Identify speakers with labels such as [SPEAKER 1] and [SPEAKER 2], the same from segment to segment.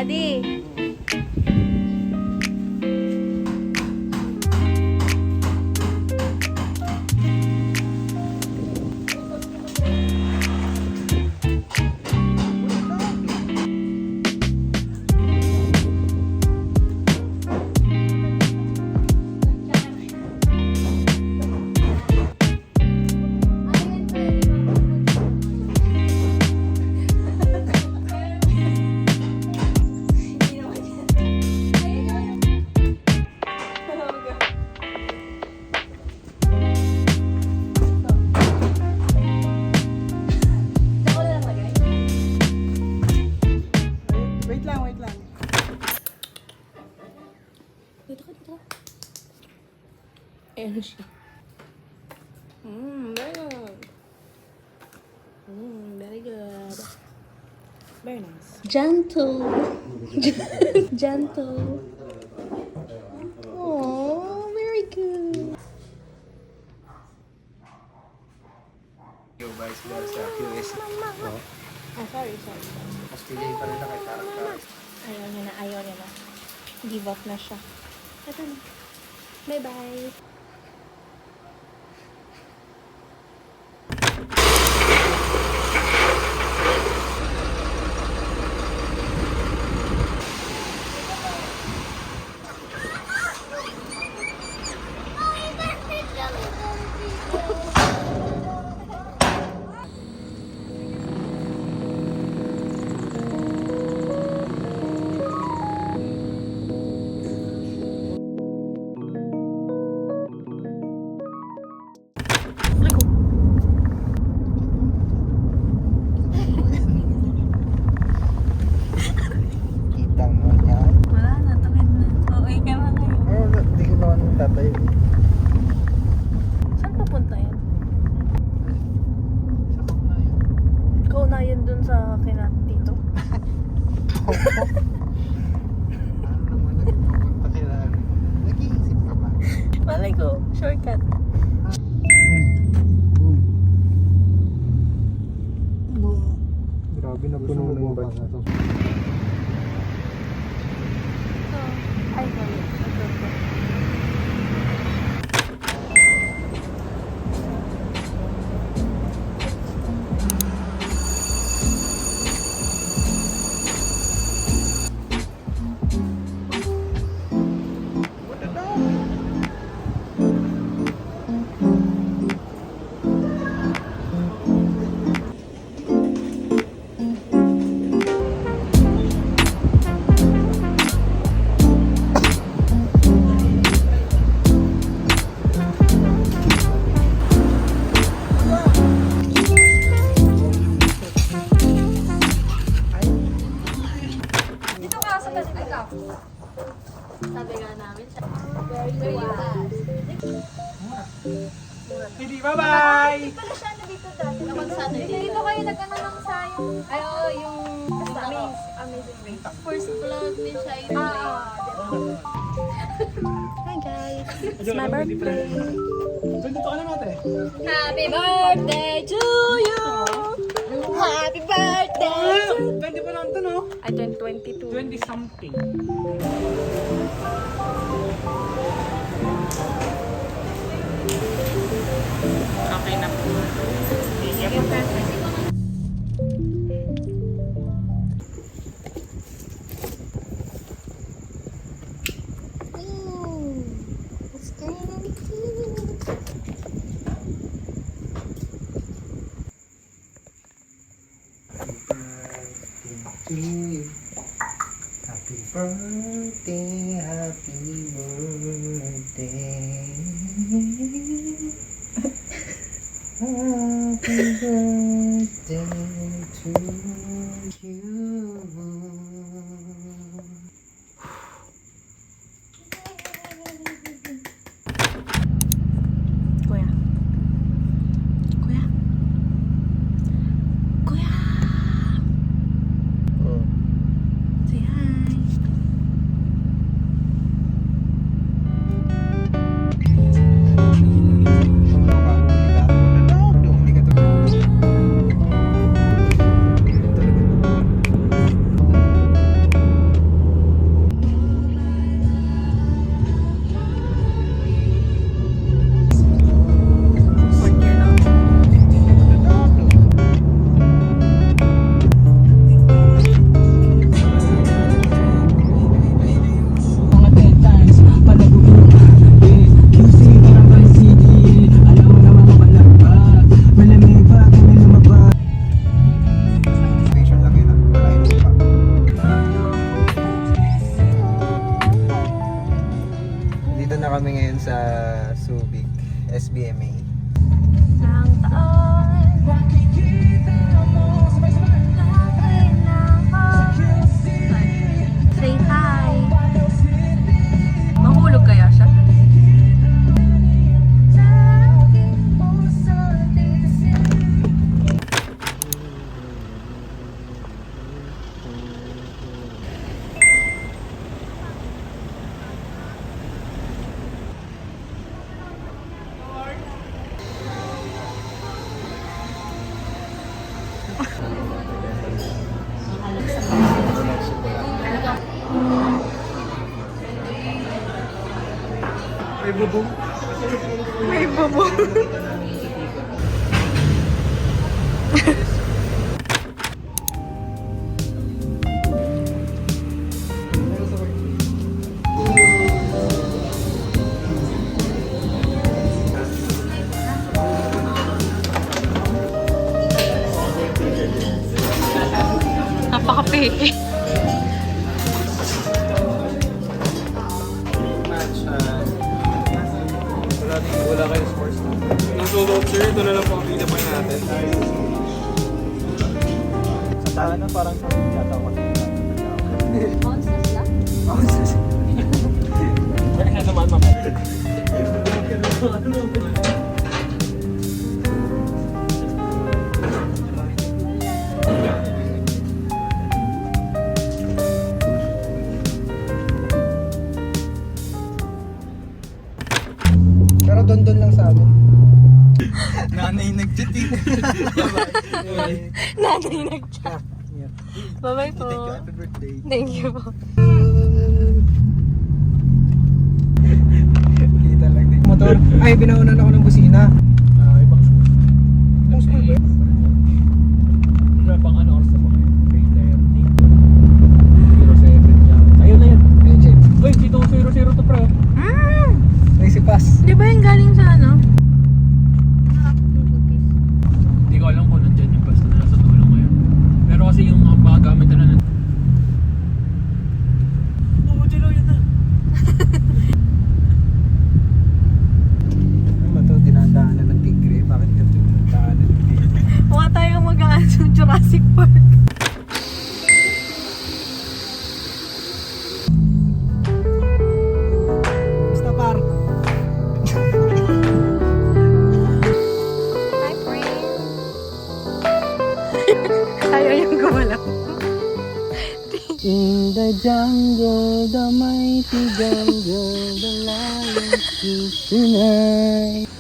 [SPEAKER 1] Daddy.
[SPEAKER 2] Wait lang, wait lang.
[SPEAKER 1] Dito ka, dito. Ayan siya. Very good. Very good.
[SPEAKER 2] Very nice.
[SPEAKER 1] Gentle. Gentle. Oh, very good.
[SPEAKER 3] Yung vice versa, QS.
[SPEAKER 1] Ah, sorry.
[SPEAKER 3] Mas piliin pa nila kay karakter.
[SPEAKER 1] Ayaw niya na. Give up na siya. Ito na. Bye-bye.
[SPEAKER 3] Kitang mo niya.
[SPEAKER 1] Wala na, tawid na. Okay ka na ngayon.
[SPEAKER 3] Oh, hindi ko naman tatayo.
[SPEAKER 1] Saan papunta yan? Ikaw na yun dun sa kinat dito.
[SPEAKER 3] Ano naman nagpupunta kailangan? Nag-iisip ka ba?
[SPEAKER 1] Malay ko, shortcut.
[SPEAKER 3] Grabe na puno ng bag na to.
[SPEAKER 1] Ay, sorry. Sabi nga namin siya. Very fast.
[SPEAKER 2] Hindi, bye-bye!
[SPEAKER 1] Pala siya na dito dati. Kapag Saturday. Dito kayo nag-ano ng sayong. Ay, oo, yung Amazing Race. First vlog ni siya. Hi guys. It's my birthday.
[SPEAKER 2] Dito ka na natin.
[SPEAKER 1] Happy birthday to you. Happy birthday.
[SPEAKER 2] 20 pa lang ito, no?
[SPEAKER 1] I turned 22.
[SPEAKER 2] 20 something.
[SPEAKER 1] Okay na po. Sige po.
[SPEAKER 3] Happy birthday, happy birthday. Happy birthday to you.
[SPEAKER 1] Kuya. Kuya. Kuya.
[SPEAKER 3] Oh.
[SPEAKER 1] Say hi.
[SPEAKER 3] BMA.
[SPEAKER 1] Ang taon, lagi na ako. Say hi. Mahulog kaya siya?
[SPEAKER 2] May bubong.
[SPEAKER 1] May bubong. Napaka-peke.
[SPEAKER 3] Match.
[SPEAKER 2] Wala kayo sports na. Yung solo sir, ito na lang po ang pinapay natin. Sa tahanan parang yata ako.
[SPEAKER 1] Bounce na sila?
[SPEAKER 2] Bakit na naman mapapit?
[SPEAKER 3] Pero doon lang sa amin. Nanay nag-chat eh.
[SPEAKER 1] Nanay nag-chat. Bye-bye po.
[SPEAKER 3] Happy birthday.
[SPEAKER 1] Thank you po.
[SPEAKER 3] Kita lang din. Motor. Ay, binaunan ako ng busina.
[SPEAKER 2] Ibang school.
[SPEAKER 3] Ibang school ba?
[SPEAKER 2] Wala pang ano oras na po kayo? 3:30. 07 dyan. Ayun na yan.
[SPEAKER 3] Ayun, Jen.
[SPEAKER 2] Uy, dito 00 to pre.
[SPEAKER 3] May si Paz.
[SPEAKER 1] Di ba yung galing sa ano?
[SPEAKER 2] Hindi ko alam kung nandyan yung basta na nasa tulong ngayon. Pero kasi yung mga gamit na nandyan. Oo, dyan lang yun na.
[SPEAKER 3] Ano ba ito? Dinadaanan ng tigre. Bakit ganito yung daanan ng tigre?
[SPEAKER 1] Mukha tayong mag-aan sa Jurassic Park.
[SPEAKER 3] Basta par.
[SPEAKER 1] Hi, friend. Ayaw yung gumalaw.
[SPEAKER 3] In the jungle, the mighty jungle, the lion sleeps tonight.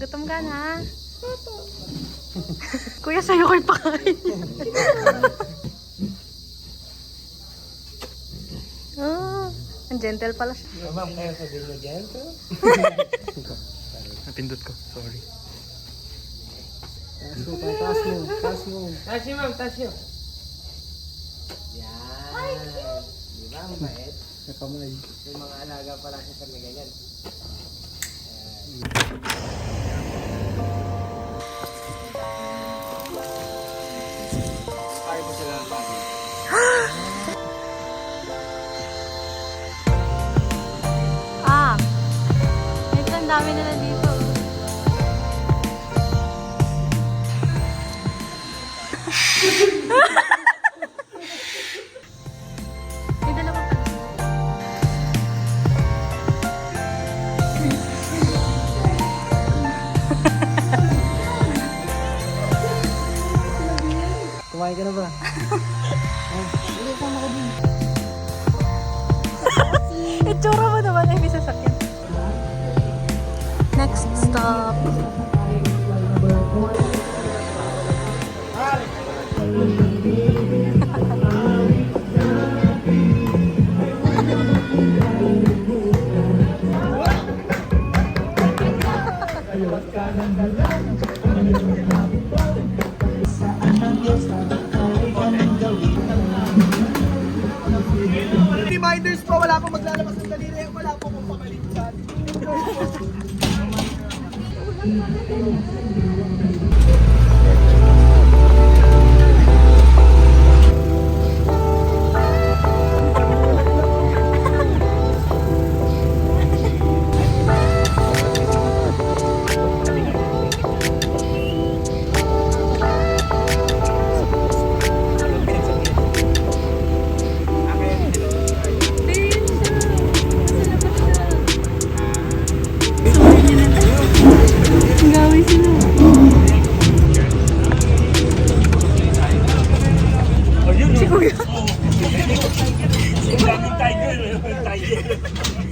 [SPEAKER 1] Gutom ka na? Kuya, sa'yo ko ipakain. Oh, ang gentle pala siya.
[SPEAKER 3] Ma'am, kaya sabihin mo dyan to?
[SPEAKER 2] Napindot ko, sorry.
[SPEAKER 3] Taas mo pa, taas mo, taas mo.
[SPEAKER 2] Taas nyo ma'am, taas nyo.
[SPEAKER 3] Yan. Di ba ang bait? Sa kamay. May mga alaga pala siya sa may ganyan.
[SPEAKER 2] Kaya po sila lagi.
[SPEAKER 1] Ah, ito ang dami na dito. May dalawa pa.
[SPEAKER 3] Kumain ka na ba?
[SPEAKER 1] Itsura mo naman ay may sasakyan. Next stop.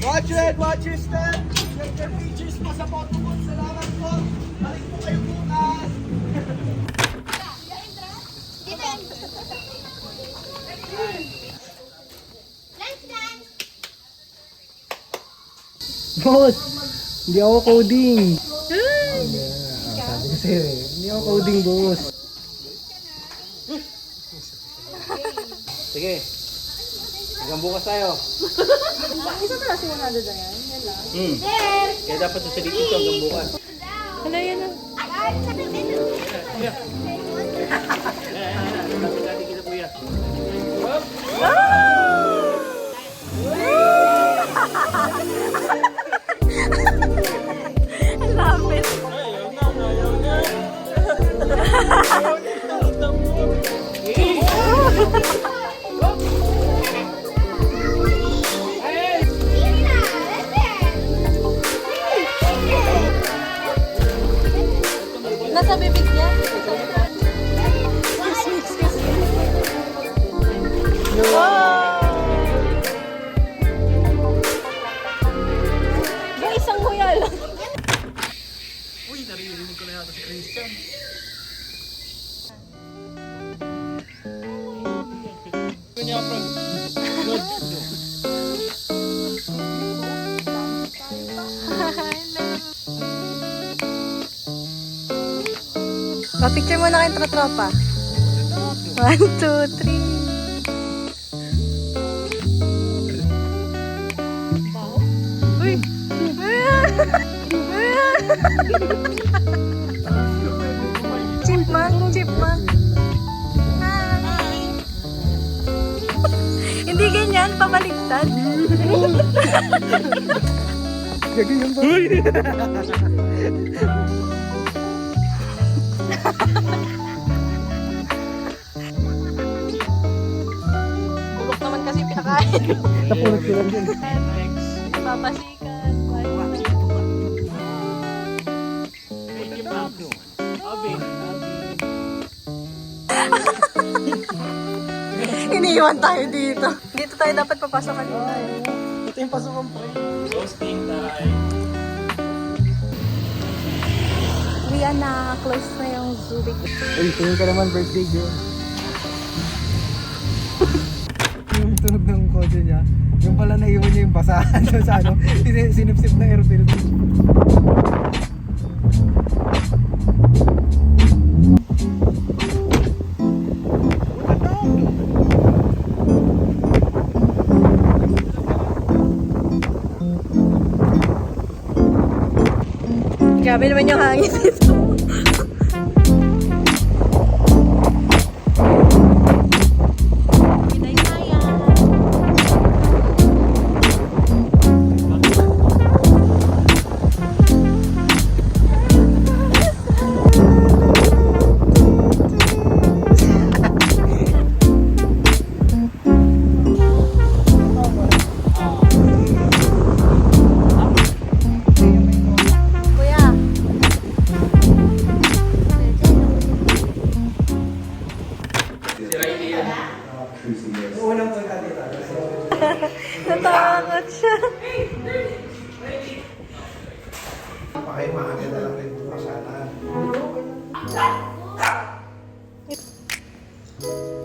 [SPEAKER 4] Watch it! Watch your step! Check your features po sa photobooth. Salamat po! Balik po kayo bukas!
[SPEAKER 3] Boss! Hindi ako coding. Sabi ko sa'yo eh. Hindi ako coding, boss. Sige. Hanggang bukas tayo.
[SPEAKER 1] Isa pala si 100 na yan. Yan lang.
[SPEAKER 3] Kaya dapat susulit ito hanggang bukas.
[SPEAKER 1] Hala, yan na.
[SPEAKER 3] Lapit natin kita, kuya.
[SPEAKER 1] Ang lapit. Nasa bibig niya. Yung isang kuya lang.
[SPEAKER 2] Uy, naririnig ko na yata si Christian. Kanya from good.
[SPEAKER 1] Pa-picture muna kayong tropa. 1, 2, 3. Uy! Chipmunk, chipmunk. Hi! Hindi ganyan, pabaliktad.
[SPEAKER 3] Ganyan ba?
[SPEAKER 1] Bulok naman kasi pinakain.
[SPEAKER 3] Napulot ko lang din.
[SPEAKER 1] Papasikat. Iniiwan tayo dito. Dito tayo dapat papasok kanina.
[SPEAKER 3] Ito yung pasukan pa.
[SPEAKER 2] Roasting time.
[SPEAKER 1] Riyan na, close na yung Zubik.
[SPEAKER 3] Uy, tingin ka naman birthday girl. Yung tunog ng kotse niya, yung pala naiwan niya yung basahan doon sa ano, sinipsip na air filter.
[SPEAKER 1] Grabe naman yung hangin dito. Pinay kaya. Kuya.
[SPEAKER 3] Unang punta dito.
[SPEAKER 1] Natakot siya.
[SPEAKER 3] Pakay maaga na lang rin bukas sana.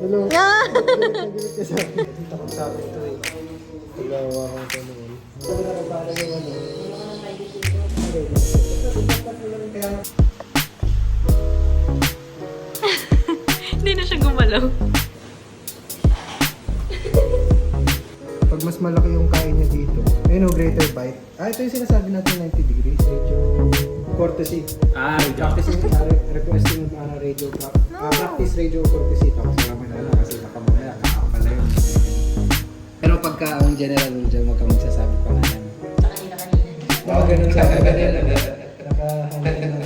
[SPEAKER 3] Hello.
[SPEAKER 1] Yan.
[SPEAKER 3] Nagilip ka sa akin. Dito ko sabi ito eh. Pagawa ko ito noon. Sabi na ko para yung ano.
[SPEAKER 1] Hindi na siya gumalaw.
[SPEAKER 3] Pag mas malaki yung kain niya dito, ayun o, greater bite. Ah, ito yung sinasabi natin 90 degrees. Medyo courtesy.
[SPEAKER 2] Radio.
[SPEAKER 3] Requesting radio practice radio courtesy. Tapos salamat na lang kasi baka mamaya nakakapala yun. Pero pagka ang general rule dyan, huwag ka magsasabi pangalan.
[SPEAKER 5] Sa kanina-kanina.
[SPEAKER 3] Baka ganun sa kanila. Nakahanap na